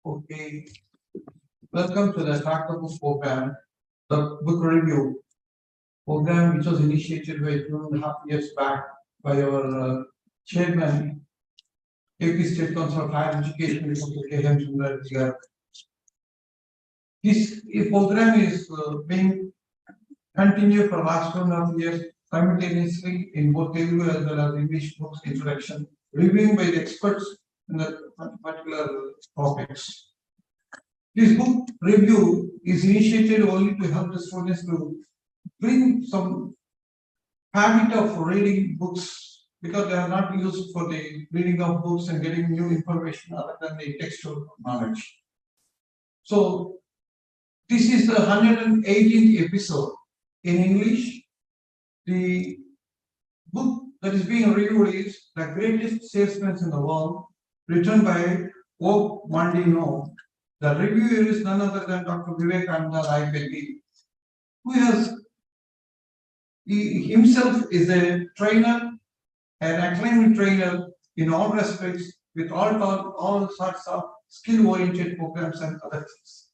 Okay, welcome to the Track the Book program, the book review program, which was initiated by 2.5 years back by our chairman, AP State Council of Higher Education, Dr. K.M. Sundararajan. This program is being continued for last 2.5 years simultaneously in both Telugu as well as English books introduction, reviewing by the experts in the particular topics. This book review is initiated only to help the students to bring some habit of reading books because they are not used for the reading of books and getting new information other than the textual knowledge. So this is the 118th episode in English. The book that is being reviewed is The Greatest Salesman in the World, written by Mandino. The reviewer is none other than Dr. Vivekanand Rayapeddi, who himself is a trainer, an acclaimed trainer in all respects, with all sorts of skill-oriented programs and other things.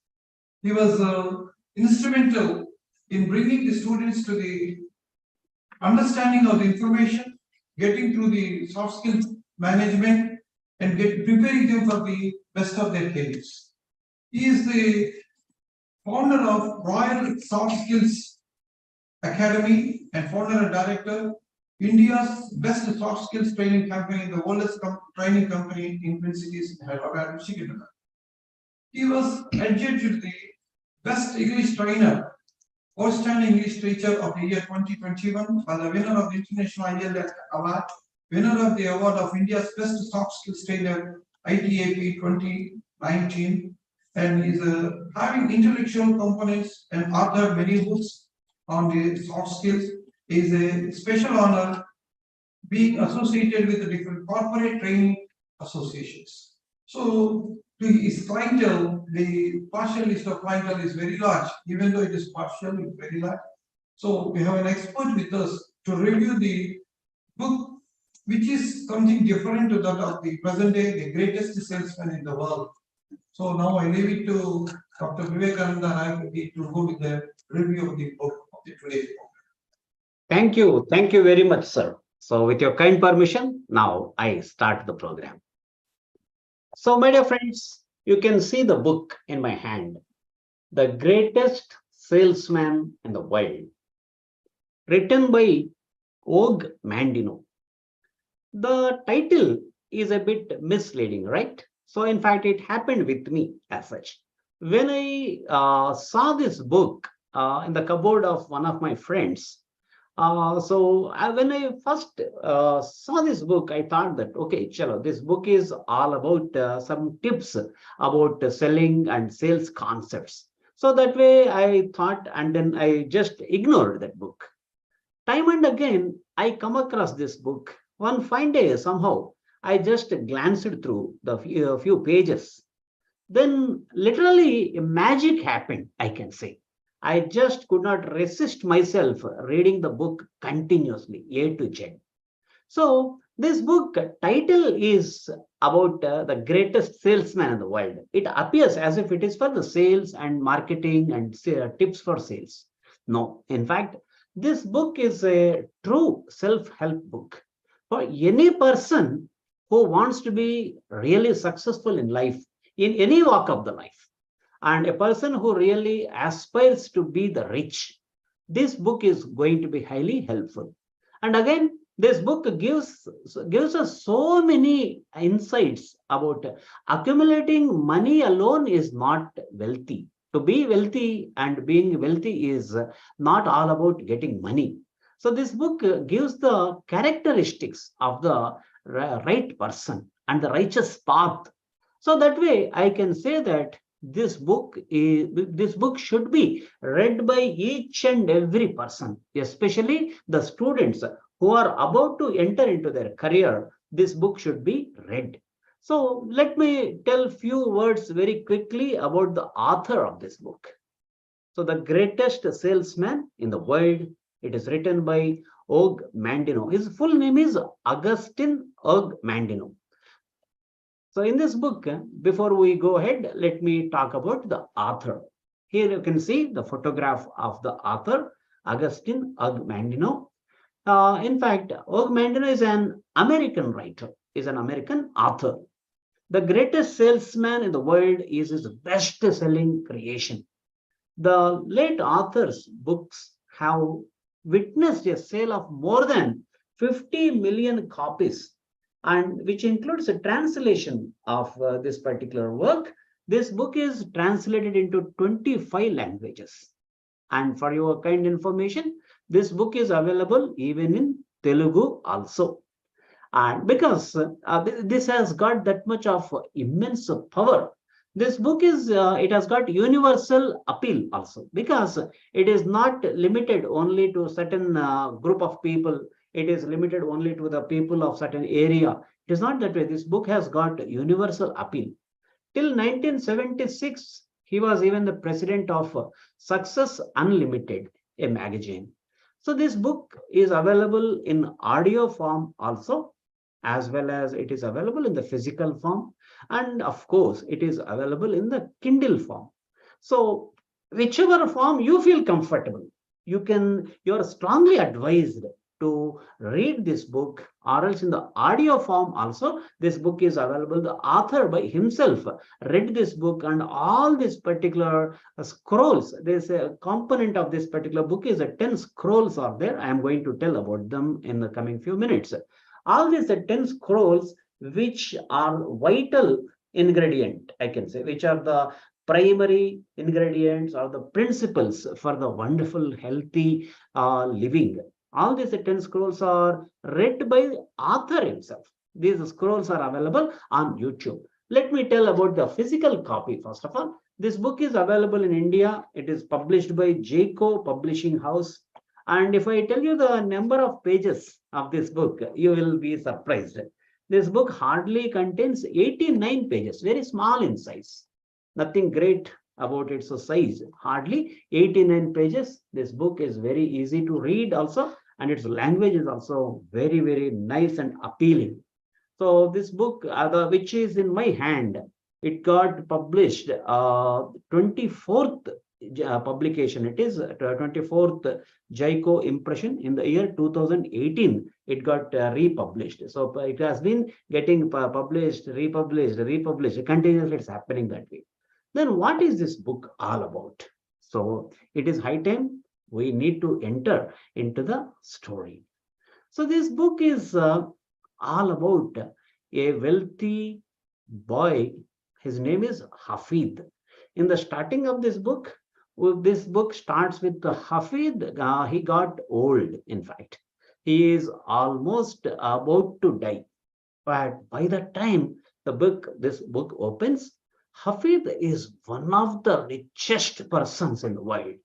He was instrumental in bringing the students to the understanding of the information, getting through the soft skills management, and preparing them for the best of their careers. He is the founder of Royal Soft Skills Academy and founder and director, India's best soft skills training company, the oldest training company in Twin Cities in Hyderabad, Michigan. He was adjudged the best English trainer, outstanding English teacher of the year 2021, and the winner of the International IEL Award, winner of the award of India's best soft skills trainer, ITAP 2019. And is having intellectual components and authored many books on the soft skills. Is a special honor being associated with the different corporate training associations. So to his clientele, the partial list of clientele is very large, even though it is partial, it's very large. So we have an expert with us to review the book, which is something different to that of the present day, The Greatest Salesman in the World. So now I leave it to Dr. Vivekanand Rayapeddi to go with the review of the book of the today's book. Thank you very much, sir. So with your kind permission, now I start the program. So my dear friends, you can see the book in my hand, The Greatest Salesman in the World, written by Mandino. The title is a bit misleading, right? So in fact, it happened with me as such. When I saw this book in the cupboard of one of my friends, when I first saw this book, I thought that, okay, chalo, this book is all about some tips about selling and sales concepts. So that way I thought, and then I just ignored that book. Time and again, I come across this book. One fine day, somehow, I just glanced through the few pages. Then literally magic happened, I can say. I just could not resist myself reading the book continuously, A to Z. So this book title is about the greatest salesman in the world. It appears as if it is for the sales and marketing and tips for sales. No, in fact, this book is a true self-help book for any person who wants to be really successful in life, in any walk of the life, and a person who really aspires to be the rich. This book is going to be highly helpful. And again, this book gives us so many insights about accumulating money alone is not wealthy. To be wealthy and being wealthy is not all about getting money. So this book gives the characteristics of the right person and the righteous path. So that way I can say that this book should be read by each and every person, especially the students who are about to enter into their career. This book should be read. So let me tell few words very quickly about the author of this book. So The Greatest Salesman in the World, it is written by Mandino. His full name is Augustine Mandino. So in this book, before we go ahead, let me talk about the author. Here you can see the photograph of the author, Augustine Mandino. In fact, Mandino is an American writer, is an American author. The greatest salesman in the world is his best-selling creation. The late author's books have witnessed a sale of more than 50 million copies, and which includes a translation of this particular work. This book is translated into 25 languages. And for your kind information, this book is available even in Telugu also. And because this has got that much of immense power, this book is it has got universal appeal also, because it is not limited only to certain group of people. It is limited only to the people of certain area. It is not that way. This book has got universal appeal. Till 1976, he was even the president of Success Unlimited, a magazine. So this book is available in audio form also, as well as it is available in the physical form. And of course, it is available in the Kindle form. So whichever form you feel comfortable, you're strongly advised to read this book, or else in the audio form also, this book is available. The author by himself read this book, and all these particular scrolls, this component of this particular book is 10 scrolls are there. I am going to tell about them in the coming few minutes. All these 10 scrolls, which are vital ingredient, I can say, which are the primary ingredients or the principles for the wonderful, healthy living. All these 10 scrolls are read by the author himself. These scrolls are available on YouTube. Let me tell about the physical copy. First of all, this book is available in India. It is published by Jayco Publishing House. And if I tell you the number of pages of this book, you will be surprised. This book hardly contains 89 pages, very small in size. Nothing great about its size, hardly 89 pages. This book is very easy to read also, and its language is also very, very nice and appealing. So this book, which is in my hand, it got published 24th publication. It is 24th Jayco impression in the year 2018. It got republished. So it has been getting published, republished continuously. It's happening that way. Then what is this book all about? So it is high time we need to enter into the story. So this book is all about a wealthy boy. His name is Hafid. In the starting of this book starts with the Hafid. He got old, in fact. He is almost about to die. But by the time this book opens, Hafid is one of the richest persons in the world.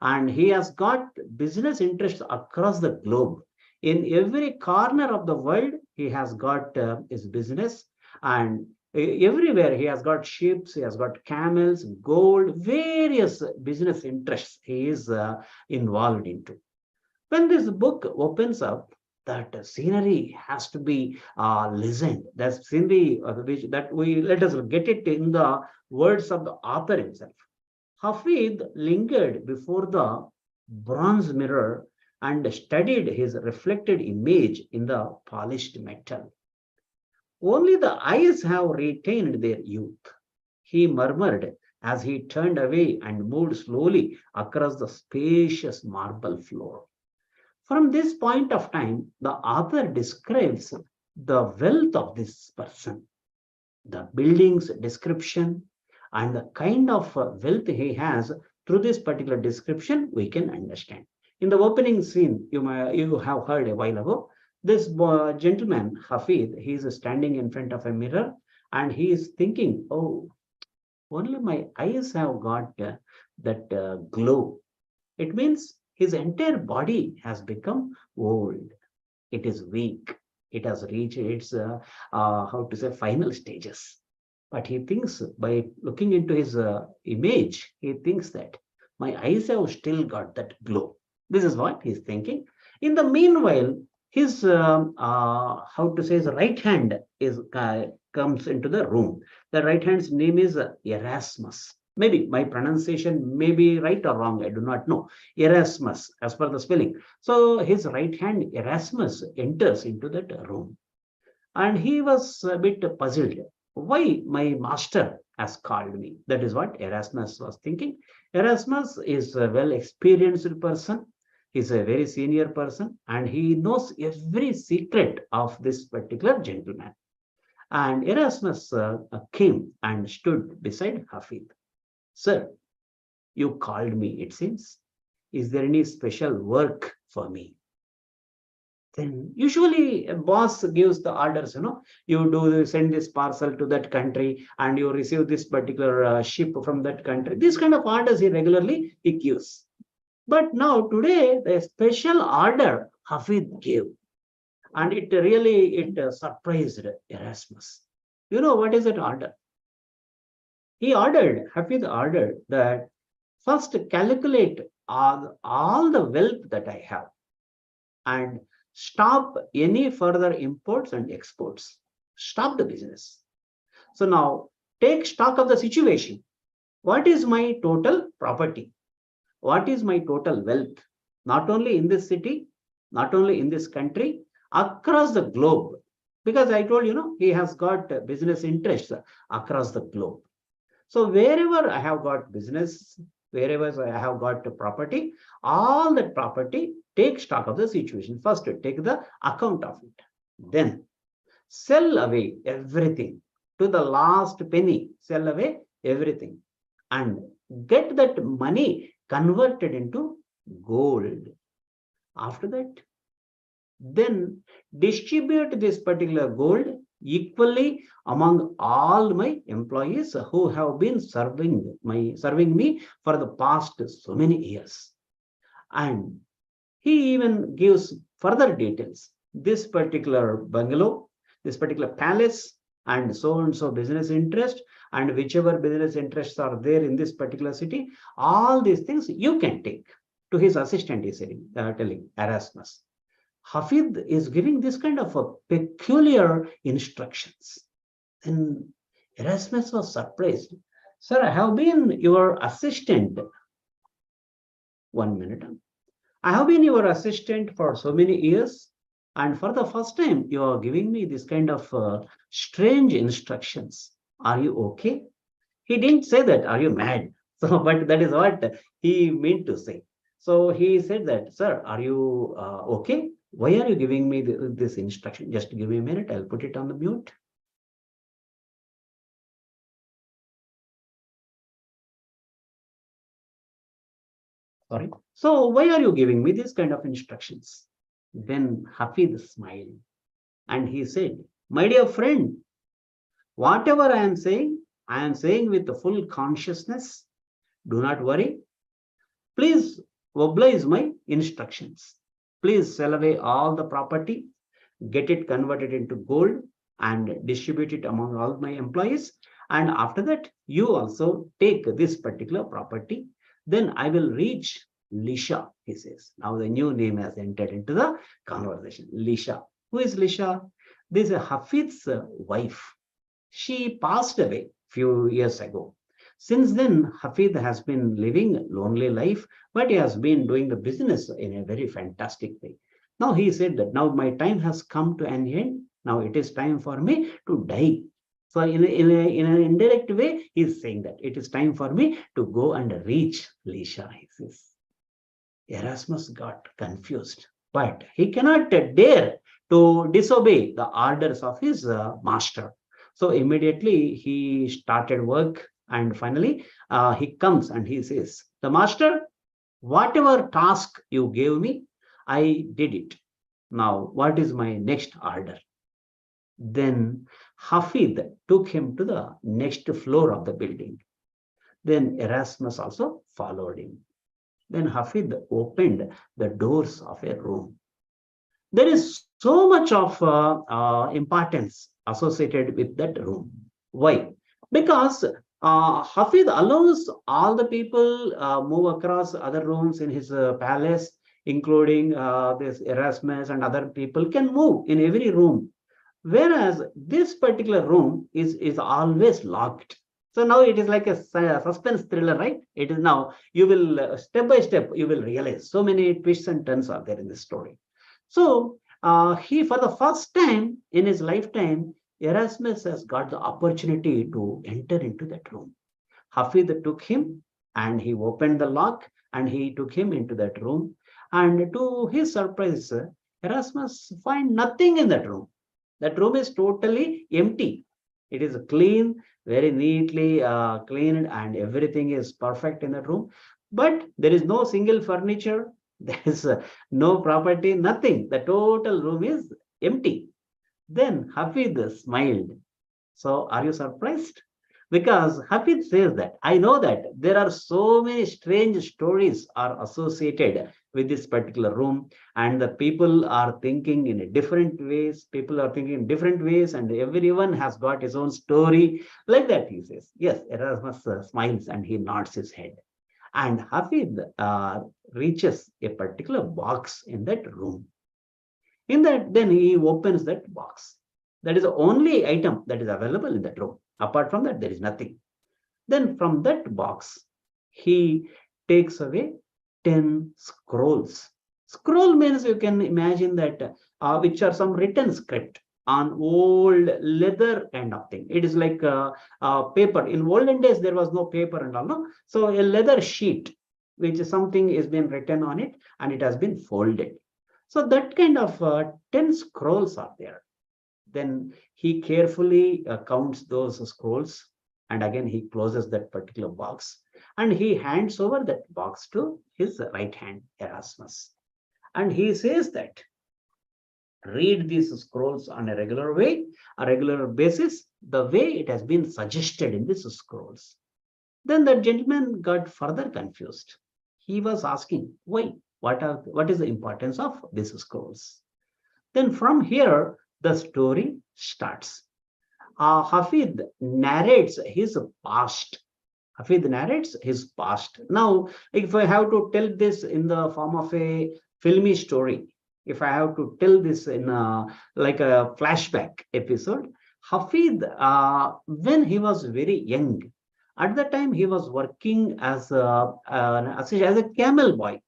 And he has got business interests across the globe. In every corner of the world, he has got his business, and everywhere he has got ships, he has got camels, gold, various business interests he is involved into. When this book opens up, that scenery has to be listened. That scenery let us get it in the words of the author himself. Hafid lingered before the bronze mirror and studied his reflected image in the polished metal. Only the eyes have retained their youth, he murmured as he turned away and moved slowly across the spacious marble floor. From this point of time, the author describes the wealth of this person, the building's description, and the kind of wealth he has. Through this particular description, we can understand. In the opening scene, you have heard a while ago, this gentleman, Hafid, he is standing in front of a mirror and he is thinking, oh, only my eyes have got that glow. It means his entire body has become old. It is weak. It has reached its, final stages. But he thinks, by looking into his image, he thinks that my eyes have still got that glow. This is what he's thinking. In the meanwhile, his his right hand is comes into the room. The right hand's name is Erasmus. Maybe my pronunciation may be right or wrong, I do not know. Erasmus, as per the spelling. So his right hand, Erasmus, enters into that room. And he was a bit puzzled. Why my master has called me? That is what Erasmus was thinking. Erasmus is a well experienced person. He's a very senior person and he knows every secret of this particular gentleman. And Erasmus came and stood beside Hafid. Sir, you called me, it seems. Is there any special work for me? Then usually a boss gives the orders, you do send this parcel to that country and you receive this particular ship from that country. This kind of orders he gives. But now today the special order Hafid gave and it surprised Erasmus. You know what is that order? Hafid ordered that first calculate all the wealth that I have and stop any further imports and exports. Stop the business. So now take stock of the situation. What is my total property? What is my total wealth? Not only in this city, not only in this country, across the globe. Because I told he has got business interests across the globe. So wherever I have got business, wherever I have got property, all that property, take stock of the situation. First, take the account of it. Then sell away everything to the last penny. Sell away everything and get that money converted into gold. After that, then distribute this particular gold equally among all my employees who have been serving me for the past so many years. And he even gives further details. This particular bungalow, this particular palace, and so business interest, and whichever business interests are there in this particular city, all these things you can take. To his assistant, he said, telling Erasmus. Hafid is giving this kind of a peculiar instructions. And Erasmus was surprised. Sir, I have been your assistant. 1 minute. I have been your assistant for so many years. And for the first time, you are giving me this kind of strange instructions. Are you okay? He didn't say that. Are you mad? So, but that is what he meant to say. So he said that, sir, are you okay? Why are you giving me this instruction? Just give me a minute. I'll put it on the mute. Sorry. So why are you giving me this kind of instructions? Then Hafid smiled and he said, my dear friend, whatever I am saying with the full consciousness. Do not worry. Please oblige my instructions. Please sell away all the property, get it converted into gold and distribute it among all my employees. And after that, you also take this particular property. Then I will reach Lisha, he says. Now the new name has entered into the conversation. Lisha. Who is Lisha? This is Hafid's wife. She passed away few years ago. Since then, Hafid has been living a lonely life, but he has been doing the business in a very fantastic way. Now he said that now my time has come to an end. Now it is time for me to die. So in an indirect way, he is saying that it is time for me to go and reach Lisha, he says. Erasmus got confused, but he cannot dare to disobey the orders of his master. So immediately he started work. And finally, he comes and he says, the master, whatever task you gave me, I did it. Now, what is my next order? Then Hafid took him to the next floor of the building. Then Erasmus also followed him. Then Hafid opened the doors of a room. There is so much of importance associated with that room. Why? Because Hafid allows all the people move across other rooms in his palace, including this Erasmus and other people can move in every room. Whereas this particular room is always locked. So now it is like a suspense thriller, right? It is now, you will step by step, you will realize so many twists and turns are there in this story. So he, for the first time in his lifetime, Erasmus has got the opportunity to enter into that room. Hafid took him and he opened the lock and he took him into that room. And to his surprise, Erasmus find nothing in that room. That room is totally empty. It is clean, very neatly cleaned, and everything is perfect in that room. But there is no single furniture. There is no property, nothing. The total room is empty. Then Hafid smiled. So, are you surprised? Because Hafid says that I know that there are so many strange stories are associated with this particular room, and the people are thinking in different ways. People are thinking in different ways, and everyone has got his own story. Like that, he says. Yes, Erasmus smiles and he nods his head. And Hafid reaches a particular box in that room. In that, then he opens that box. That is the only item that is available in that room. Apart from that, there is nothing. Then from that box, he takes away 10 scrolls. Scroll means you can imagine that which are some written script on old leather kind of thing. It is like paper. In olden days, there was no paper and all. No? So a leather sheet, which is something is been written on it and it has been folded. So that kind of 10 scrolls are there. Then he carefully counts those scrolls, and again he closes that particular box and he hands over that box to his right hand, Erasmus. And he says that read these scrolls on a regular basis, the way it has been suggested in these scrolls. Then the gentleman got further confused. He was asking, why? What is the importance of these scrolls? Then from here, the story starts. Hafid narrates his past. Hafid narrates his past. Now, if I have to tell this in the form of a filmy story, if I have to tell this in like a flashback episode, Hafid, when he was very young, at the time he was working as a camel boy,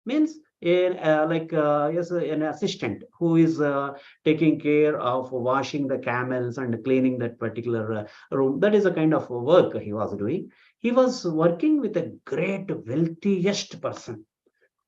means yes, an assistant who is taking care of washing the camels and cleaning that particular room. That is a kind of work he was doing. He was working with a great wealthiest person,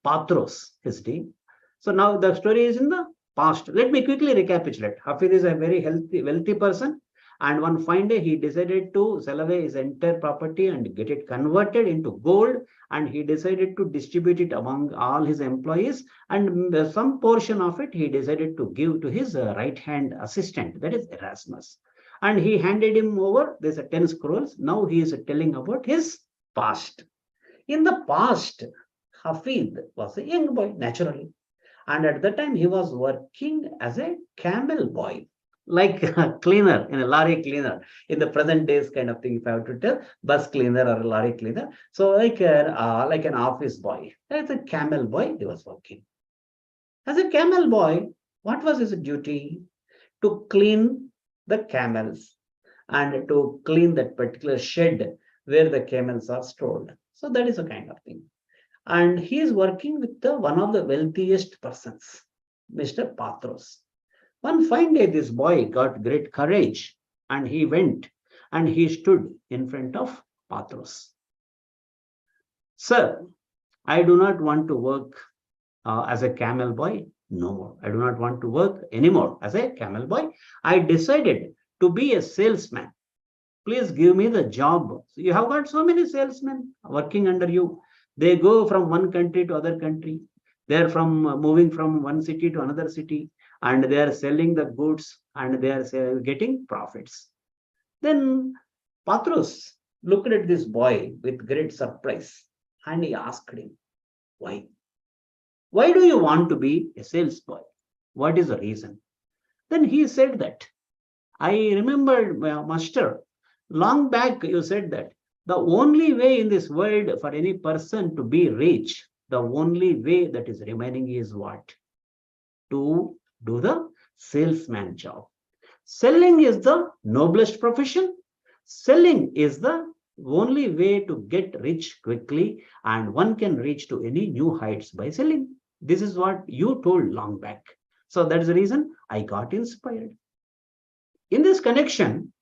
Patros, his name. So now the story is in the past. Let me quickly recapitulate. Hafid is a very wealthy person, and one fine day he decided to sell away his entire property and get it converted into gold, and he decided to distribute it among all his employees, and some portion of it he decided to give to his right hand assistant, that is Erasmus. And he handed him over these 10 scrolls. Now he is telling about his past. In the past, Hafid was a young boy, naturally. And at the time, he was working as a camel boy, like a cleaner, in a lorry cleaner. In the present days, kind of thing, if I have to tell, bus cleaner or a lorry cleaner. So like an office boy, as a camel boy, he was working. As a camel boy, what was his duty? To clean the camels and to clean that particular shed where the camels are stored. So that is a kind of thing. And he is working with one of the wealthiest persons, Mr. Patros. One fine day, this boy got great courage and he went and he stood in front of Patros. Sir, I do not want to work as a camel boy. No more. I do not want to work anymore as a camel boy. I decided to be a salesman. Please give me the job. So you have got so many salesmen working under you. They go from one country to other country. They're from moving from one city to another city, and they are selling the goods and they are getting profits. Then Patros looked at this boy with great surprise and he asked him, why? Why do you want to be a sales boy? What is the reason? Then he said that, I remember, master, long back you said that the only way in this world for any person to be rich, the only way that is remaining is what? To do the salesman job. Selling is the noblest profession. Selling is the only way to get rich quickly, and one can reach to any new heights by selling. This is what you told long back. So that's the reason I got inspired. In this connection,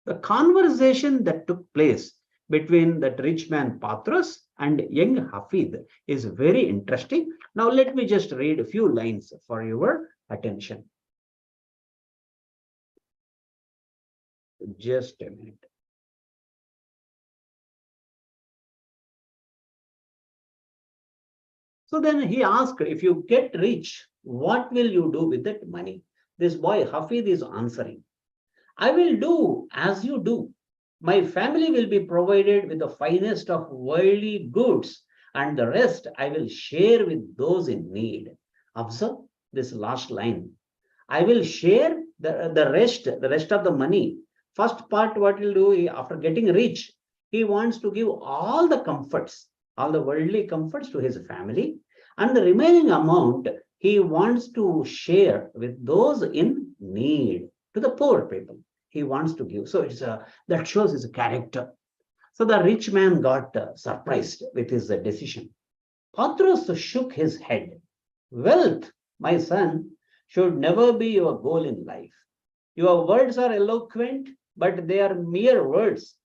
the conversation that took place between that rich man Patros and young Hafid is very interesting. Now, let me just read a few lines for your attention. Just a minute. So then he asked, if you get rich, what will you do with that money? This boy Hafid is answering, I will do as you do. My family will be provided with the finest of worldly goods, and the rest I will share with those in need. Observe this last line. I will share the rest of the money. First part, what he'll do after getting rich, he wants to give all the comforts, all the worldly comforts to his family, and the remaining amount he wants to share with those in need, to the poor people. He wants to give. So that shows his character. So the rich man got surprised with his decision. Patros shook his head. Wealth, my son, should never be your goal in life. Your words are eloquent, but they are mere words.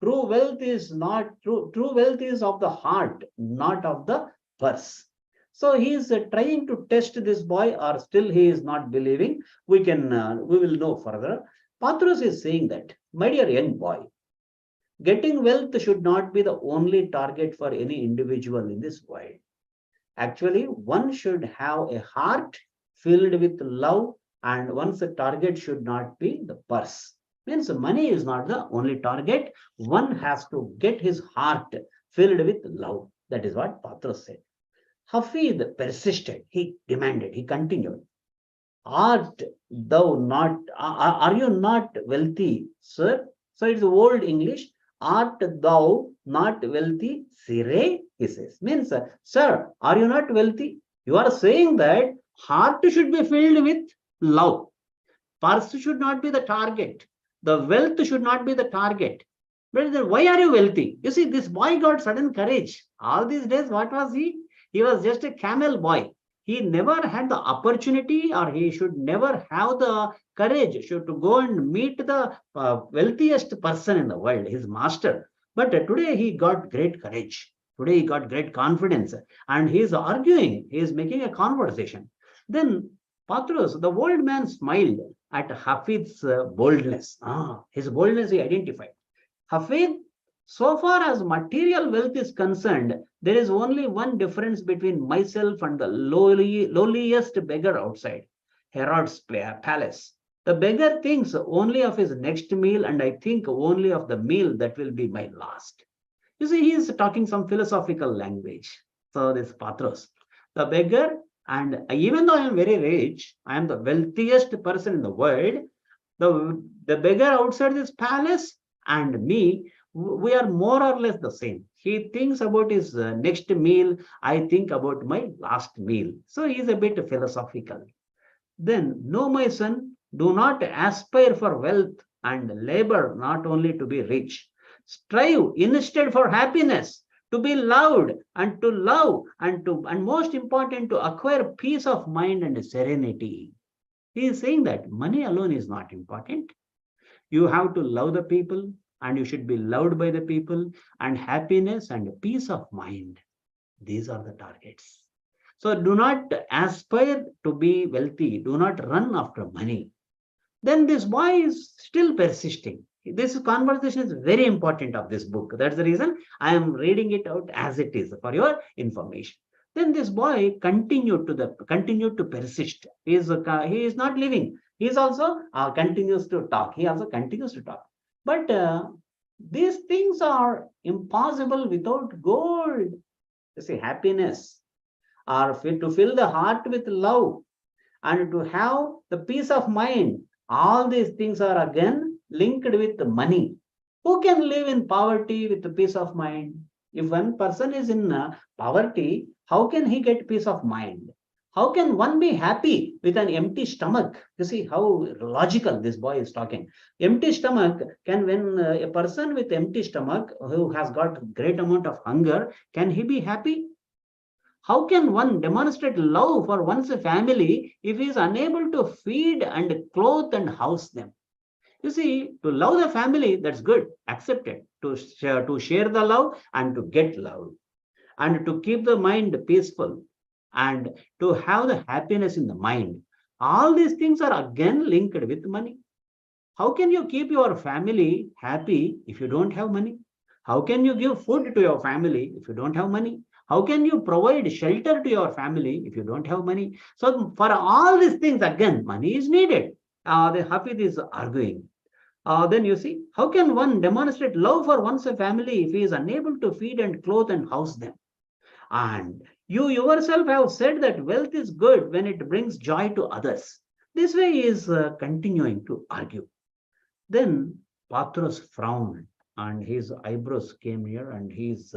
True wealth is not true wealth is of the heart, not of the purse. So he is trying to test this boy, or still he is not believing. We will know further. Patros is saying that, my dear young boy, getting wealth should not be the only target for any individual in this world. Actually, one should have a heart filled with love, and one's target should not be the purse. Means money is not the only target. One has to get his heart filled with love. That is what Patros said. Hafid persisted. He demanded. He continued. Are you not wealthy, sir? So it's old English. Art thou not wealthy, sire? He says. Means, sir, are you not wealthy? You are saying that heart should be filled with love. Purse should not be the target. The wealth should not be the target. But then why are you wealthy? You see, this boy got sudden courage. All these days, what was he? He was just a camel boy. He never had the opportunity, or he should never have the courage to go and meet the wealthiest person in the world, his master. But today he got great courage. Today he got great confidence, and he is arguing, he is making a conversation. Then Patros, the old man, smiled at Hafid's boldness. His boldness he identified. Hafid, so far as material wealth is concerned, there is only one difference between myself and the lowliest beggar outside Herod's palace. The beggar thinks only of his next meal, and I think only of the meal that will be my last. You see, he is talking some philosophical language. So this Patros, the beggar, and even though I am very rich, I am the wealthiest person in the world, the beggar outside this palace and me, we are more or less the same. He thinks about his next meal. I think about my last meal. So he is a bit philosophical. Then, no, my son, do not aspire for wealth and labor not only to be rich. Strive instead for happiness, to be loved and to love, and most important, to acquire peace of mind and serenity. He is saying that money alone is not important. You have to love the people, and you should be loved by the people, and happiness and peace of mind. These are the targets. So do not aspire to be wealthy. Do not run after money. Then this boy is still persisting. This conversation is very important of this book. That's the reason I am reading it out as it is for your information. Then this boy continued to persist. He is not living. He is also continues to talk. He also continues to talk. But these things are impossible without gold. You see, happiness, or to fill the heart with love, and to have the peace of mind. All these things are again linked with the money. Who can live in poverty with the peace of mind? If one person is in poverty, how can he get peace of mind? How can one be happy with an empty stomach? You see how logical this boy is talking. Empty stomach can, when a person with empty stomach who has got great amount of hunger, can he be happy? How can one demonstrate love for one's family if he is unable to feed and clothe and house them? You see, to love the family, that's good, accepted. To share the love and to get love, and to keep the mind peaceful, and to have the happiness in the mind. All these things are again linked with money. How can you keep your family happy if you don't have money? How can you give food to your family if you don't have money? How can you provide shelter to your family if you don't have money? So, for all these things, again, money is needed. The Hafid is arguing. Then you see, how can one demonstrate love for one's family if he is unable to feed and clothe and house them? And you yourself have said that wealth is good when it brings joy to others. This way he is continuing to argue. Then Patros frowned and his eyebrows came near and he's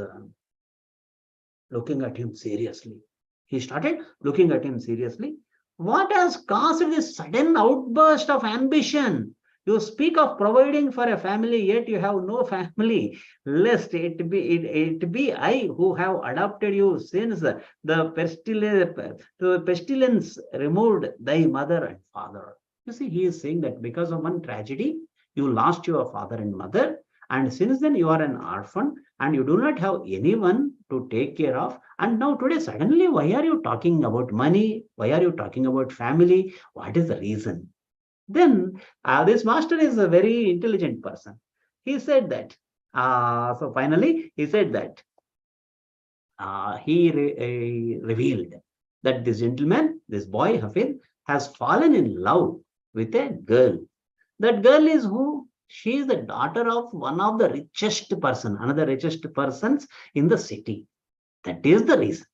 looking at him seriously. He started looking at him seriously. What has caused this sudden outburst of ambition? You speak of providing for a family, yet you have no family. Lest it be I who have adopted you since the pestilence removed thy mother and father. You see, he is saying that because of one tragedy, you lost your father and mother, and since then you are an orphan and you do not have anyone to take care of. And now today, suddenly, why are you talking about money? Why are you talking about family? What is the reason? Then this master is a very intelligent person. He said that. So finally, he said that he revealed that this gentleman, this boy Hafid, has fallen in love with a girl. That girl is who? She is the daughter of one of the richest person, another richest persons in the city. That is the reason.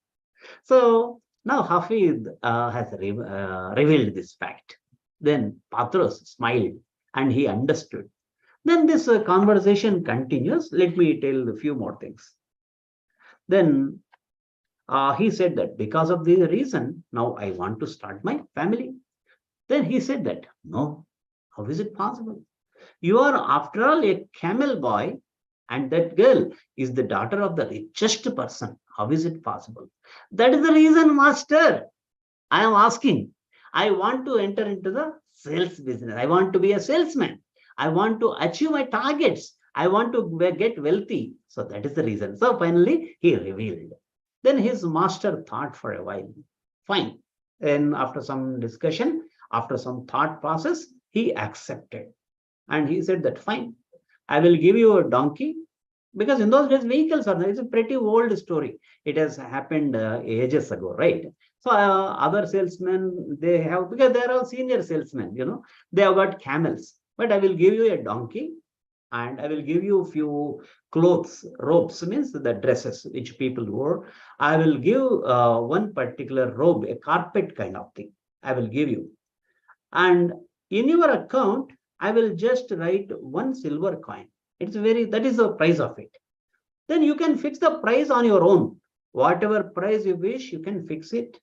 So now Hafid has revealed this fact. Then Patros smiled and he understood. Then this conversation continues. Let me tell a few more things. Then he said that because of the reason, now I want to start my family. Then he said that, no, how is it possible? You are, after all, a camel boy, and that girl is the daughter of the richest person. How is it possible? That is the reason, master. I am asking. I want to enter into the sales business. I want to be a salesman. I want to achieve my targets. I want to get wealthy. So that is the reason. So finally, he revealed. Then his master thought for a while. Fine. And after some discussion, after some thought process, he accepted. And he said that, fine, I will give you a donkey. Because in those days, vehicles are, it's a pretty old story. It has happened ages ago, right? So other salesmen, they have, because they are all senior salesmen, they have got camels. But I will give you a donkey and I will give you a few clothes, robes, means the dresses which people wore. I will give one particular robe, a carpet kind of thing. I will give you. And in your account, I will just write one silver coin. That is the price of it. Then you can fix the price on your own. Whatever price you wish, you can fix it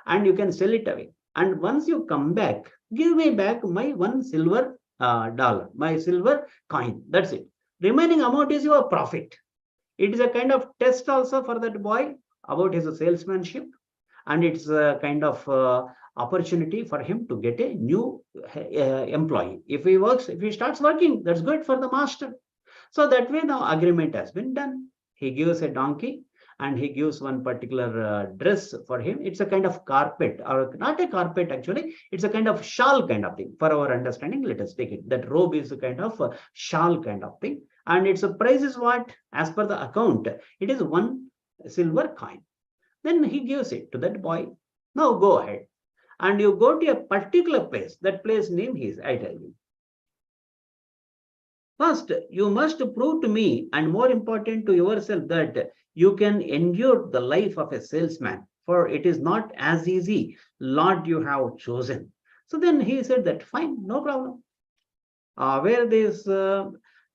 and you can sell it away. And once you come back, give me back my one silver dollar, my silver coin. That's it. Remaining amount is your profit. It is a kind of test also for that boy about his salesmanship. And it's a kind of opportunity for him to get a new employee. If he starts working, that's good for the master. So that way now agreement has been done. He gives a donkey and he gives one particular dress for him. It's a kind of carpet, or not a carpet actually. It's a kind of shawl kind of thing. For our understanding, let us take it. That robe is a kind of a shawl kind of thing. And its price is what? As per the account, it is one silver coin. Then he gives it to that boy. Now go ahead. And you go to a particular place. That place name is, I tell you. First, you must prove to me, and more important to yourself, that you can endure the life of a salesman, for it is not as easy lot you have chosen. So then he said that, fine, no problem. Where this,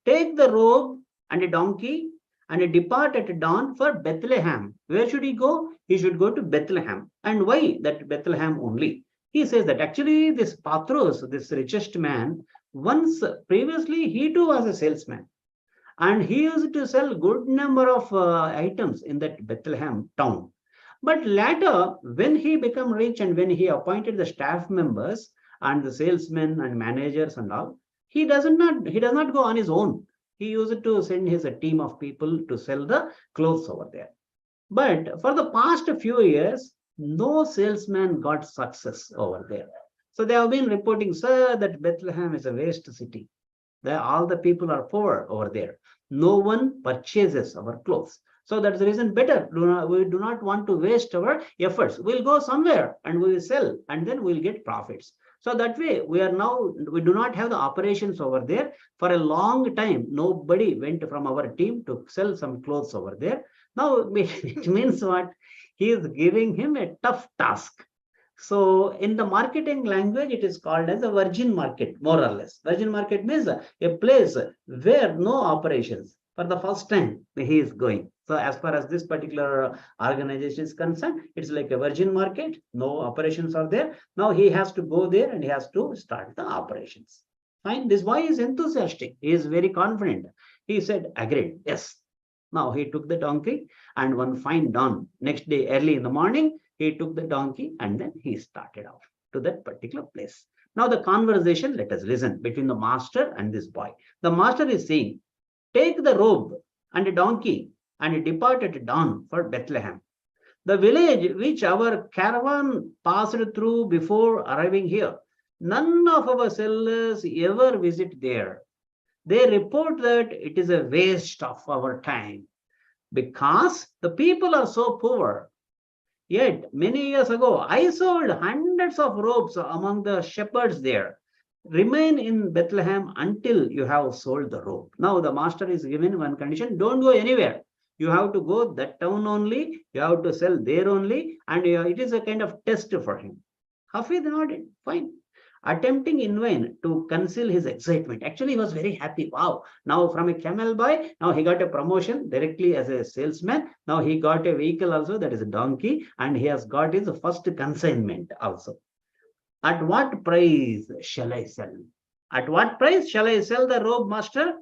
take the robe and a donkey and depart at dawn for Bethlehem. Where should he go? He should go to Bethlehem. And why that Bethlehem only? He says that actually this Patros, this richest man, once previously he too was a salesman, and he used to sell good number of items in that Bethlehem town. But later, when he became rich and when he appointed the staff members and the salesmen and managers and all, he does not go on his own. He used to send his a team of people to sell the clothes over there. But for the past few years, no salesman got success over there. So they have been reporting, sir, that Bethlehem is a waste city. All the people are poor over there. No one purchases our clothes. So that's the reason better. We do not want to waste our efforts. We'll go somewhere and we will sell and then we'll get profits. So that way we do not have the operations over there. For a long time, nobody went from our team to sell some clothes over there. Now it means what? He is giving him a tough task. So in the marketing language, it is called as a virgin market, more or less. Virgin market means a place where no operations. For the first time, he is going. So as far as this particular organization is concerned, it's like a virgin market. No operations are there. Now he has to go there and he has to start the operations. Fine. This boy is enthusiastic. He is very confident. He said, agreed. Yes. Now he took the donkey and one fine dawn, next day early in the morning, he took the donkey and then he started off to that particular place. Now the conversation, let us listen, between the master and this boy. The master is saying, take the robe and a donkey and depart at dawn for Bethlehem, the village which our caravan passed through before arriving here. None of our sellers ever visit there. They report that it is a waste of our time because the people are so poor. Yet, many years ago, I sold hundreds of robes among the shepherds there. Remain in Bethlehem until you have sold the robe. Now, the master is given one condition, don't go anywhere. You have to go that town only, you have to sell there only, and it is a kind of test for him. Hafid nodded, fine. Attempting in vain to conceal his excitement. Actually, he was very happy. Wow, now from a camel boy, now he got a promotion directly as a salesman. Now he got a vehicle also, that is a donkey, and he has got his first consignment also. At what price shall I sell? At what price shall I sell the robe, master?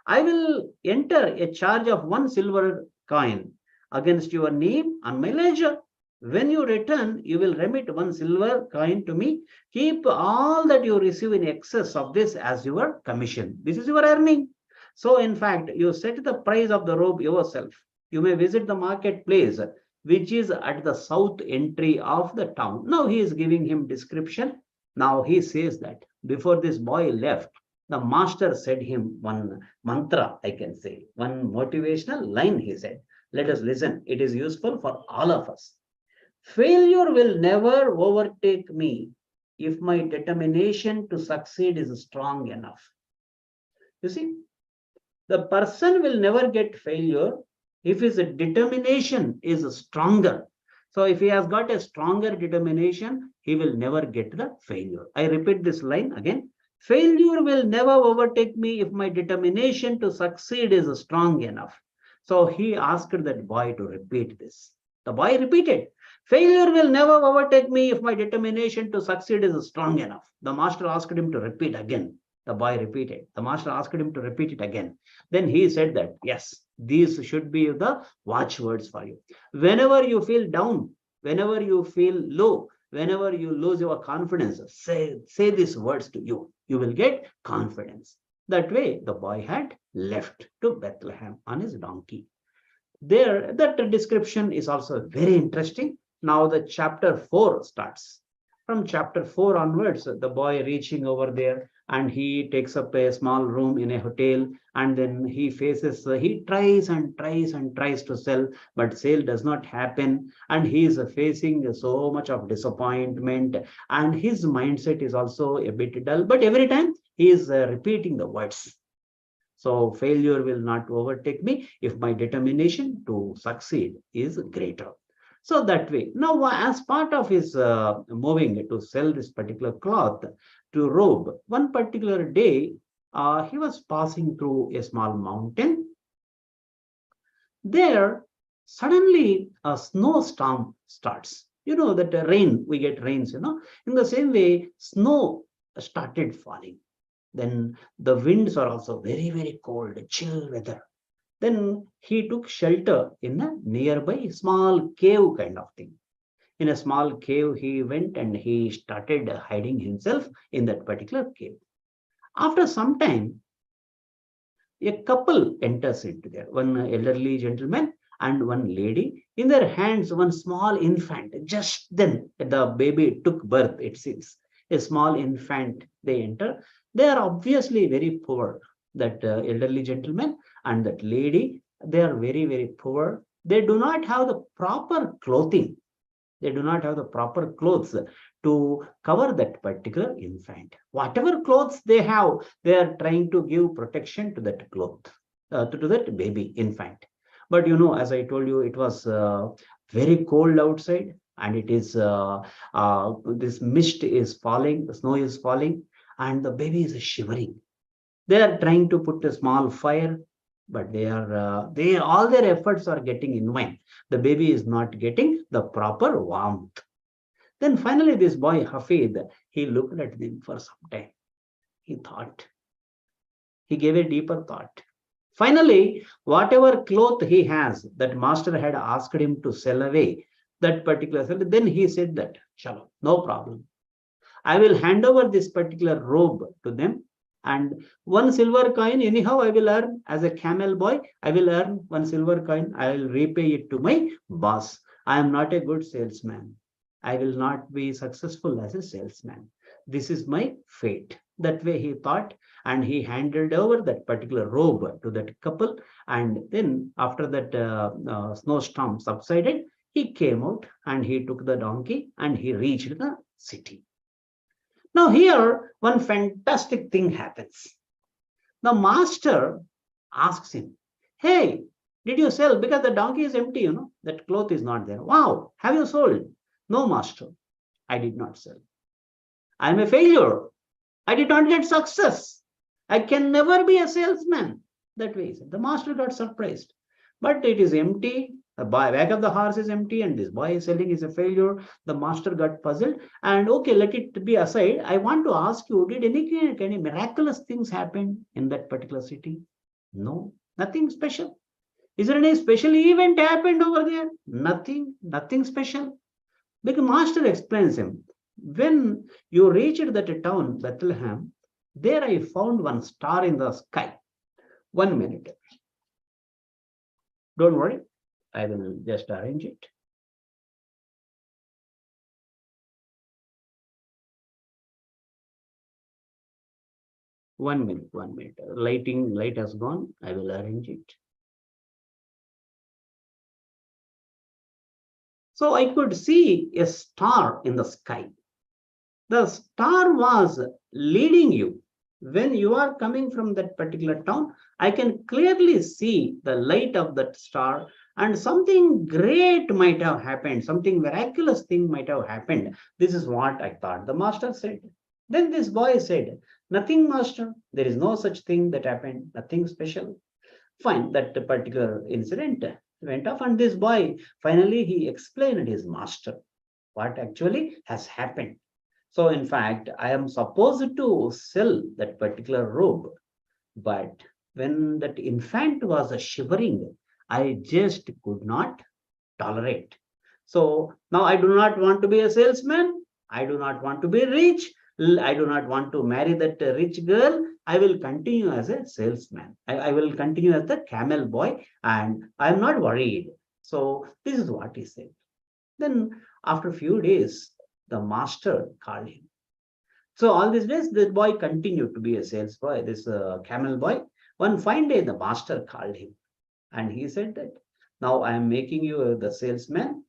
I will enter a charge of 1 silver coin against your name on my ledger. When you return, you will remit 1 silver coin to me. Keep all that you receive in excess of this as your commission. This is your earning. So in fact, you set the price of the robe yourself. You may visit the marketplace, which is at the south entry of the town. Now he is giving him description. Now he says that before this boy left, the master said him one mantra, I can say, one motivational line he said. Let us listen. It is useful for all of us. Failure will never overtake me if my determination to succeed is strong enough. You see, the person will never get failure if his determination is stronger. So if he has got a stronger determination, he will never get the failure. I repeat this line again. Failure will never overtake me if my determination to succeed is strong enough. So he asked that boy to repeat this. The boy repeated. Failure will never overtake me if my determination to succeed is strong enough. The master asked him to repeat again. The boy repeated. The master asked him to repeat it again. Then he said that, yes, these should be the watchwords for you. Whenever you feel down, whenever you feel low, whenever you lose your confidence, say these words to you. You will get confidence. That way, the boy had left to Bethlehem on his donkey. There, that description is also very interesting. Now the chapter 4 starts. From chapter 4 onwards, the boy reaching over there and he takes up a small room in a hotel, and then he tries and tries to sell, but sale does not happen, and he is facing so much of disappointment, and his mindset is also a bit dull, but every time he is repeating the words. So failure will not overtake me if my determination to succeed is greater. So that way, now as part of his moving to sell this particular cloth to robe, one particular day, he was passing through a small mountain. There, suddenly a snowstorm starts. You know that rain, we get rains, In the same way, snow started falling. Then the winds are also very, very cold, chill weather. Then he took shelter in a nearby small cave kind of thing. In a small cave, he went and he started hiding himself in that particular cave. After some time, a couple enters into there, one elderly gentleman and one lady. In their hands, one small infant. Just then, the baby took birth, it seems. A small infant, they enter. They are obviously very poor. That elderly gentleman and that lady, they are very, very poor. They do not have the proper clothing. They do not have the proper clothes to cover that particular infant. Whatever clothes they have, they are trying to give protection to that cloth, to that baby infant. But as I told you, it was very cold outside, and it is this mist is falling, the snow is falling, and the baby is shivering. They are trying to put a small fire, but they all their efforts are getting in vain. The baby is not getting the proper warmth. Then finally, this boy Hafid, he looked at them for some time. He thought. He gave a deeper thought. Finally, whatever cloth he has, that master had asked him to sell away that particular sell. Then he said that, Chalo, no problem. I will hand over this particular robe to them, and one silver coin, anyhow, I will earn as a camel boy. I will earn one silver coin. I will repay it to my boss. I am not a good salesman. I will not be successful as a salesman. This is my fate. That way he thought, and he handed over that particular robe to that couple. And then, after that snowstorm subsided, he came out and he took the donkey and he reached the city. Now, here, one fantastic thing happens. The master asks him, Hey, did you sell? Because the donkey is empty, that cloth is not there. Wow, have you sold? No, master, I did not sell. I am a failure. I did not get success. I can never be a salesman. That way, the master got surprised. But it is empty. The back of the horse is empty, and this boy is selling is a failure. The master got puzzled. And okay, let it be aside. I want to ask you, did any kind of miraculous things happen in that particular city? No, nothing special. Is there any special event happened over there? Nothing special. Because master explains him, when you reached that town, Bethlehem, there I found one star in the sky. 1 minute. Don't worry, I will just arrange it. One minute. Light has gone. I will arrange it. So I could see a star in the sky. The star was leading you. When you are coming from that particular town, I can clearly see the light of that star, and something great might have happened. Something miraculous thing might have happened. This is what I thought. The master said. Then this boy said, Nothing, master. There is no such thing that happened. Nothing special. Fine. That particular incident went off, and this boy, finally, he explained his master what actually has happened. So, in fact, I am supposed to sell that particular robe, but when that infant was shivering, I just could not tolerate. So now I do not want to be a salesman. I do not want to be rich. I do not want to marry that rich girl. I will continue as a salesman. I will continue as the camel boy, and I am not worried. So this is what he said. Then after a few days, the master called him. So all these days, this boy continued to be a sales boy, this camel boy. One fine day, the master called him, and he said that now I am making you the salesman.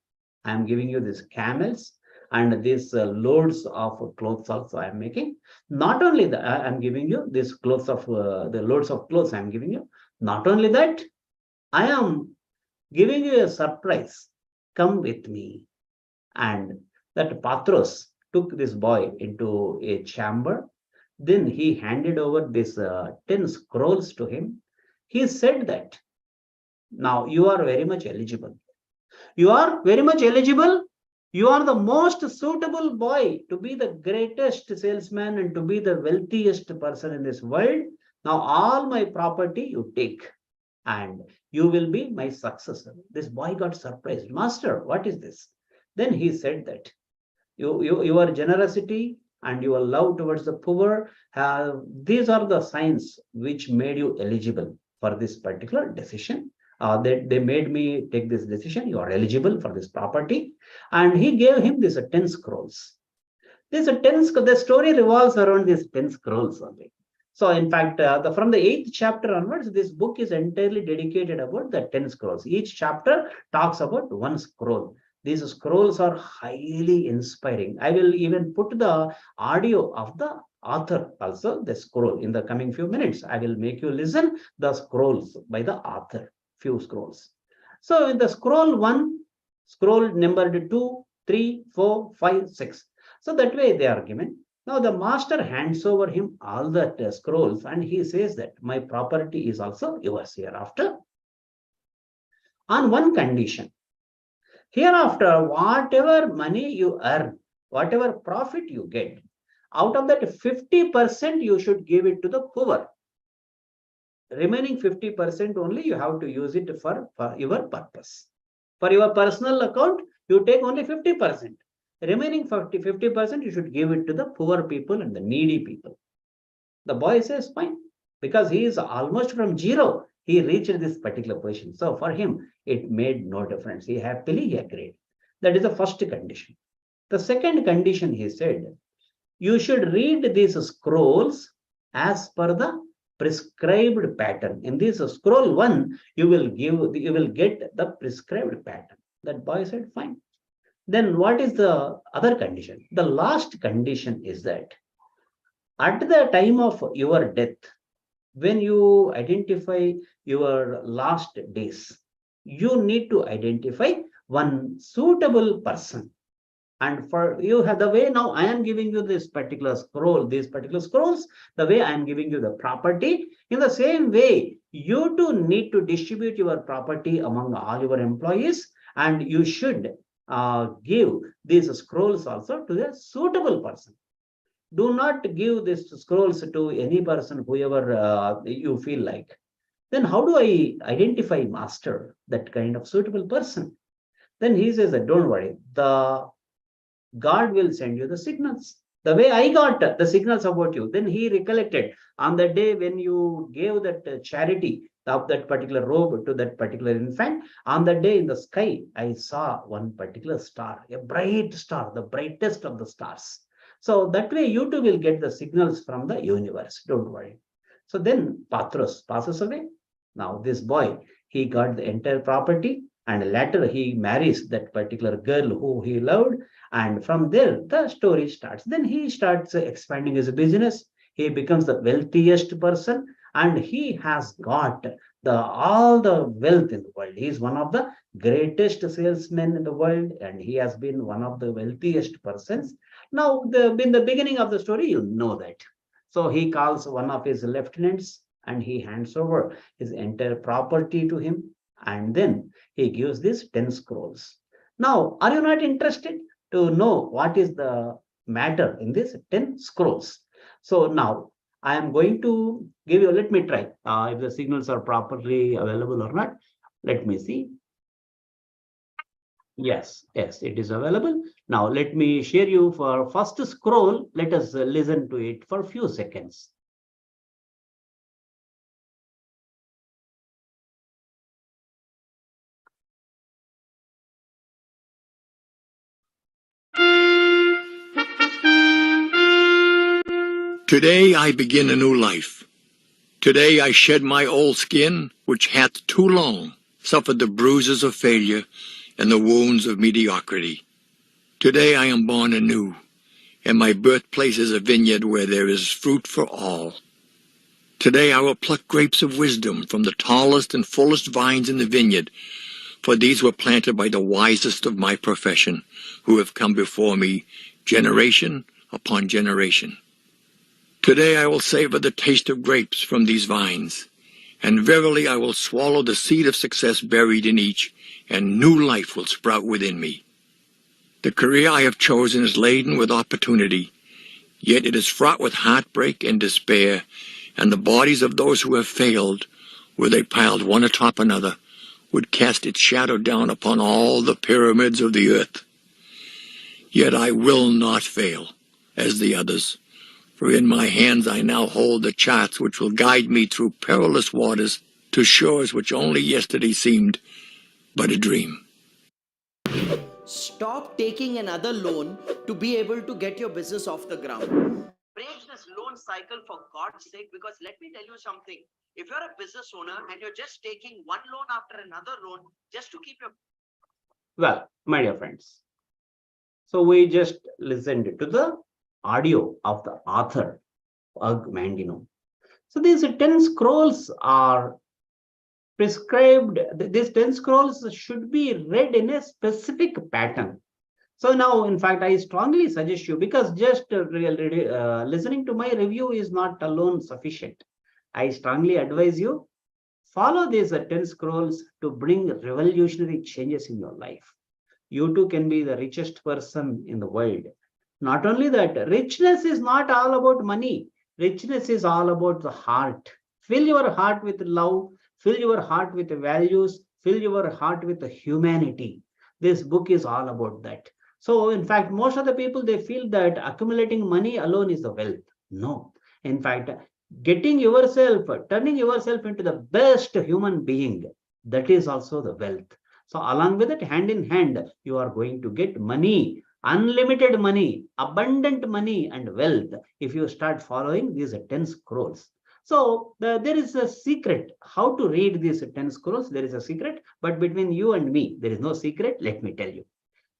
I am giving you these camels and these loads of clothes also I am making. Not only that, I am giving you these clothes of the loads of clothes I am giving you. Not only that, I am giving you a surprise. Come with me. And that Patros took this boy into a chamber. Then he handed over this 10 scrolls to him. He said that Now you are very much eligible. You are very much eligible. You are the most suitable boy to be the greatest salesman and to be the wealthiest person in this world. Now all my property you take and you will be my successor. This boy got surprised. Master, what is this? Then he said that your generosity and your love towards the poor, these are the signs which made you eligible for this particular decision. They made me take this decision. You are eligible for this property. And he gave him this 10 scrolls. The story revolves around these 10 scrolls only. So in fact, from the 8th chapter onwards, this book is entirely dedicated about the 10 scrolls. Each chapter talks about one scroll. These scrolls are highly inspiring. I will even put the audio of the author also, the scroll, in the coming few minutes. I will make you listen the scrolls by the author, few scrolls. So in the scroll 1, scroll numbered 2, 3, 4, 5, 6. So that way they are given. Now the master hands over him all the scrolls and he says that my property is also yours hereafter on one condition. Hereafter, whatever money you earn, whatever profit you get, out of that 50% you should give it to the poor. Remaining 50% only you have to use it for your purpose. For your personal account, you take only 50%. Remaining 50% you should give it to the poor people and the needy people. The boy says fine, because he is almost from zero. He reached this particular position. So for him, it made no difference. He happily agreed. That is the first condition. The second condition, he said, you should read these scrolls as per the prescribed pattern. In this scroll 1, you will get the prescribed pattern. That boy said, fine. Then what is the other condition? The last condition is that at the time of your death, when you identify your last days, you need to identify one suitable person. And for you have the way now I am giving you this particular scroll, these particular scrolls, the way I am giving you the property, in the same way, you too need to distribute your property among all your employees, and you should give these scrolls also to a suitable person. Do not give these scrolls to any person, whoever you feel like. Then how do I identify, master, that kind of suitable person? Then he says that don't worry, the God will send you the signals. The way I got the signals about you, then he recollected on the day when you gave that charity of that particular robe to that particular infant. On that day in the sky, I saw one particular star, a bright star, the brightest of the stars. So that way you too will get the signals from the universe. Don't worry. So then Patros passes away. Now this boy, he got the entire property, and later he marries that particular girl who he loved. And from there, the story starts. Then he starts expanding his business. He becomes the wealthiest person, and he has got all the wealth in the world. He is one of the greatest salesmen in the world, and he has been one of the wealthiest persons. Now, in the beginning of the story, you know that. So he calls one of his lieutenants and he hands over his entire property to him. And then he gives these 10 scrolls. Now, are you not interested to know what is the matter in these 10 scrolls? So now I am going to give you, let me try if the signals are properly available or not. Let me see. Yes, it is available. Now let me share you for first scroll. Let us listen to it for a few seconds. Today I begin a new life. Today I shed my old skin, which hath too long suffered the bruises of failure and the wounds of mediocrity. Today I am born anew, and my birthplace is a vineyard where there is fruit for all. Today I will pluck grapes of wisdom from the tallest and fullest vines in the vineyard, for these were planted by the wisest of my profession, who have come before me generation upon generation. Today I will savor the taste of grapes from these vines, And verily I will swallow the seed of success buried in each, and new life will sprout within me. The career I have chosen is laden with opportunity, yet it is fraught with heartbreak and despair, and the bodies of those who have failed, were they piled one atop another, would cast its shadow down upon all the pyramids of the earth. Yet I will not fail, as the others, for in my hands I now hold the charts which will guide me through perilous waters to shores which only yesterday seemed but a dream. Stop taking another loan to be able to get your business off the ground. Break this loan cycle for God's sake, because let me tell you something. If you're a business owner and you're just taking one loan after another loan just to keep your... Well, my dear friends, so we just listened to the audio of the author, Mandino. So these 10 scrolls are prescribed. These 10 scrolls should be read in a specific pattern. So now, in fact, I strongly suggest you, because just listening to my review is not alone sufficient. I strongly advise you, follow these 10 scrolls to bring revolutionary changes in your life. You too can be the richest person in the world. Not only that, richness is not all about money. Richness is all about the heart. Fill your heart with love, fill your heart with values, fill your heart with humanity. This book is all about that. So, in fact, most of the people, they feel that accumulating money alone is the wealth. No. In fact, getting yourself, turning yourself into the best human being, that is also the wealth. So along with it, hand in hand, you are going to get money, unlimited money, abundant money and wealth if you start following these 10 scrolls. So there is a secret how to read these 10 scrolls. There is a secret, but between you and me, there is no secret. Let me tell you.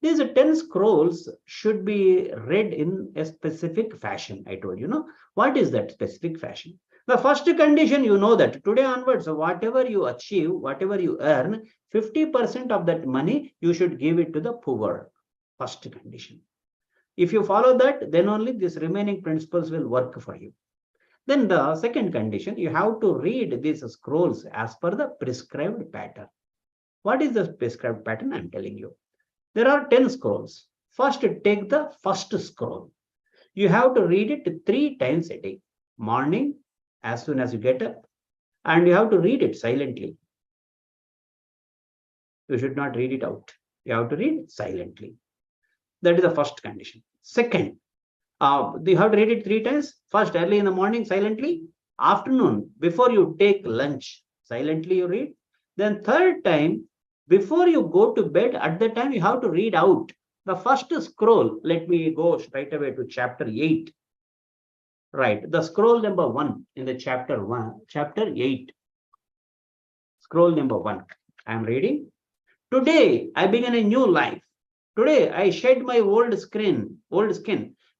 These 10 scrolls should be read in a specific fashion. I told you, what is that specific fashion? The first condition, you know that today onwards, whatever you achieve, whatever you earn, 50% of that money, you should give it to the poor. First condition. If you follow that, then only these remaining principles will work for you. Then the second condition, you have to read these scrolls as per the prescribed pattern. What is the prescribed pattern? I'm telling you. There are 10 scrolls. First, take the first scroll. You have to read it 3 times a day. Morning, as soon as you get up, and you have to read it silently. You should not read it out. You have to read silently. That is the first condition. Second, you have to read it 3 times. First, early in the morning, silently. Afternoon, before you take lunch, silently you read. Then third time, before you go to bed, at the time you have to read out the first scroll. Let me go straight away to chapter 8. Right, the scroll number 1 in the chapter 8. Scroll number 1. I am reading. Today I begin a new life. Today I shed my old skin,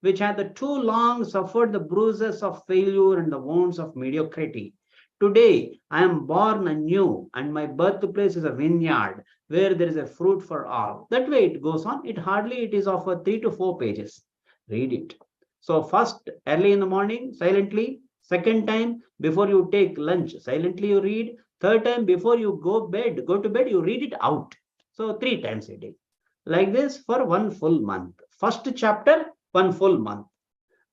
which had too long suffered the bruises of failure and the wounds of mediocrity. Today I am born anew, and my birthplace is a vineyard where there is a fruit for all. That way it goes on. It is of 3 to 4 pages. Read it. So first, early in the morning, silently. Second time, before you take lunch, silently you read. Third time, before you go to bed, you read it out. So 3 times a day. Like this for 1 full month. First chapter, 1 full month.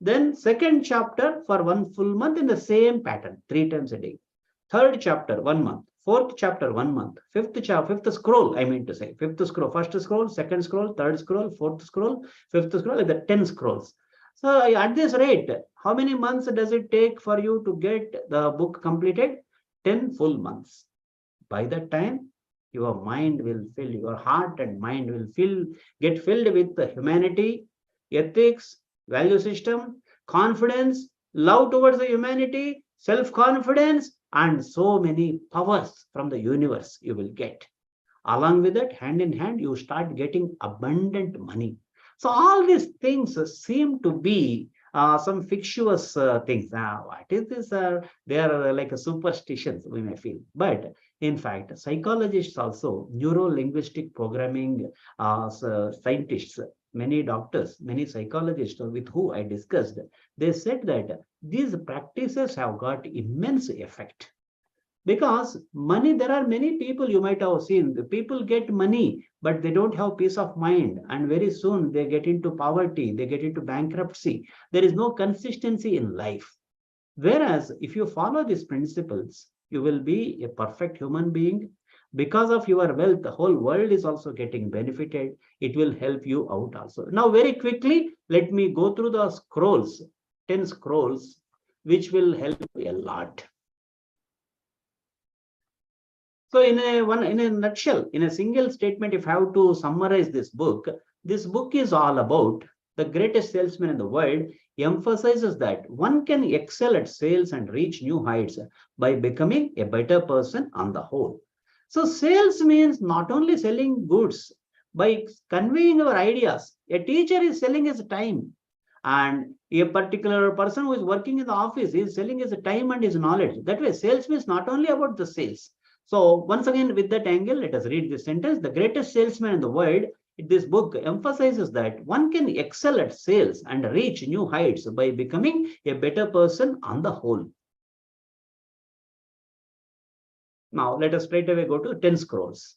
Then second chapter for 1 full month in the same pattern, 3 times a day. Third chapter, 1 month. Fourth chapter, 1 month. Fifth scroll, I mean to say. Fifth scroll, first scroll, second scroll, third scroll, fourth scroll, fifth scroll, like the 10 scrolls. So at this rate, how many months does it take for you to get the book completed? 10 full months. By that time, your mind will fill, your heart and mind will get filled with the humanity, ethics, value system, confidence, love towards the humanity, self-confidence, and so many powers from the universe you will get. Along with that, hand in hand, you start getting abundant money. So all these things seem to be some fictitious things. What is this? They are like superstitions, we may feel. But in fact, psychologists also, neuro-linguistic programming scientists, many doctors, many psychologists with whom I discussed, they said that these practices have got immense effect. Because money, there are many people you might have seen. The people get money, but they don't have peace of mind. And very soon they get into poverty, they get into bankruptcy. There is no consistency in life. Whereas if you follow these principles, you will be a perfect human being. Because of your wealth, the whole world is also getting benefited. It will help you out also. Now, very quickly, let me go through the scrolls, 10 scrolls, which will help a lot. So in a nutshell, in a single statement, if I have to summarize this book is all about the greatest salesman in the world emphasizes that one can excel at sales and reach new heights by becoming a better person on the whole. So sales means not only selling goods, by conveying our ideas. A teacher is selling his time, and a particular person who is working in the office is selling his time and his knowledge. That way, sales means not only about the sales. So once again, with that angle, let us read this sentence. The greatest salesman in the world, this book emphasizes that one can excel at sales and reach new heights by becoming a better person on the whole. Now, let us straight away go to 10 scrolls.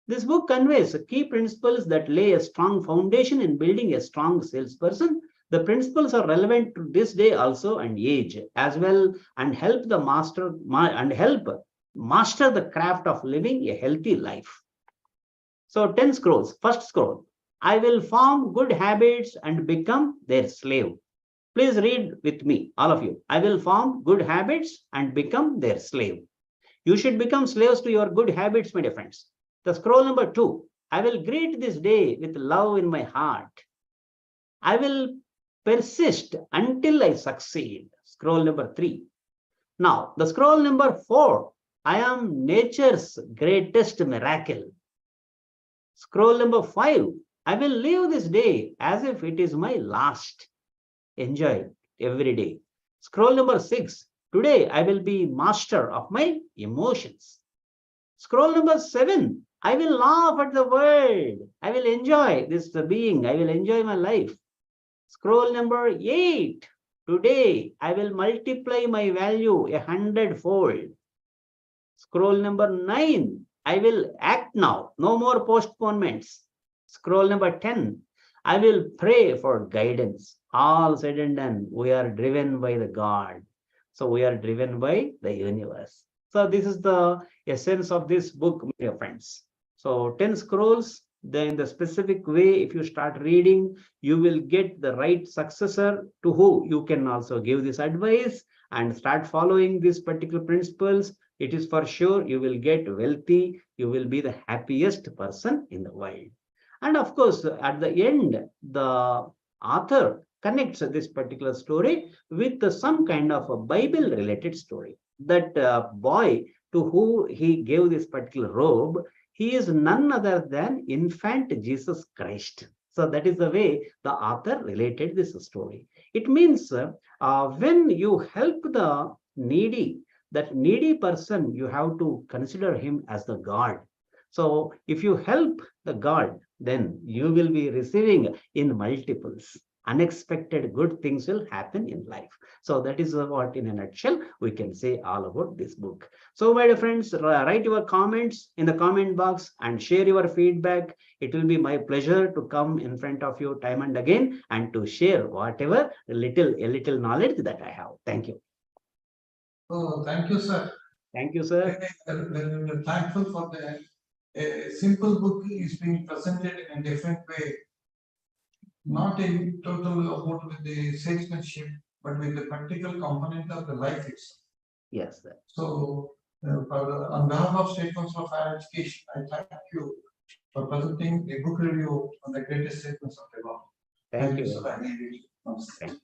This book conveys key principles that lay a strong foundation in building a strong salesperson. The principles are relevant to this day also and age as well, and help master the craft of living a healthy life. So 10 scrolls. First scroll, I will form good habits and become their slave. Please read with me, all of you. I will form good habits and become their slave. You should become slaves to your good habits, my dear friends. The scroll number 2, I will greet this day with love in my heart. I will persist until I succeed. Scroll number 3. Now, the scroll number 4, I am nature's greatest miracle. Scroll number 5, I will live this day as if it is my last. Enjoy every day. Scroll number 6, today I will be master of my emotions. Scroll number 7, I will laugh at the world. I will enjoy this being. I will enjoy my life. Scroll number 8, today I will multiply my value 100-fold. Scroll number 9, I will act now. No more postponements. Scroll number 10, I will pray for guidance. All said and done, we are driven by the God. So we are driven by the universe. So this is the essence of this book, my dear friends. So 10 scrolls, then in the specific way, if you start reading, you will get the right successor to who you can also give this advice and start following these particular principles. It is for sure you will get wealthy. You will be the happiest person in the world. And of course, at the end, the author connects this particular story with some kind of a Bible related story. That boy to who he gave this particular robe, he is none other than infant Jesus Christ. So that is the way the author related this story. It means when you help the needy, that needy person, you have to consider him as the God. So if you help the God, then you will be receiving in multiples. Unexpected good things will happen in life. So that is what in a nutshell we can say all about this book. So my dear friends, write your comments in the comment box and share your feedback. It will be my pleasure to come in front of you time and again and to share whatever a little knowledge that I have. Thank you. Oh, thank you, sir. Thank you, sir. We're thankful for the simple book is being presented in a different way, not in total about with the salesmanship, but with the practical component of the life itself. Yes, sir. So, on behalf of State Council of Higher Education, I thank you for presenting a book review on the greatest statements of the law. Thank you. Sir. Thank you.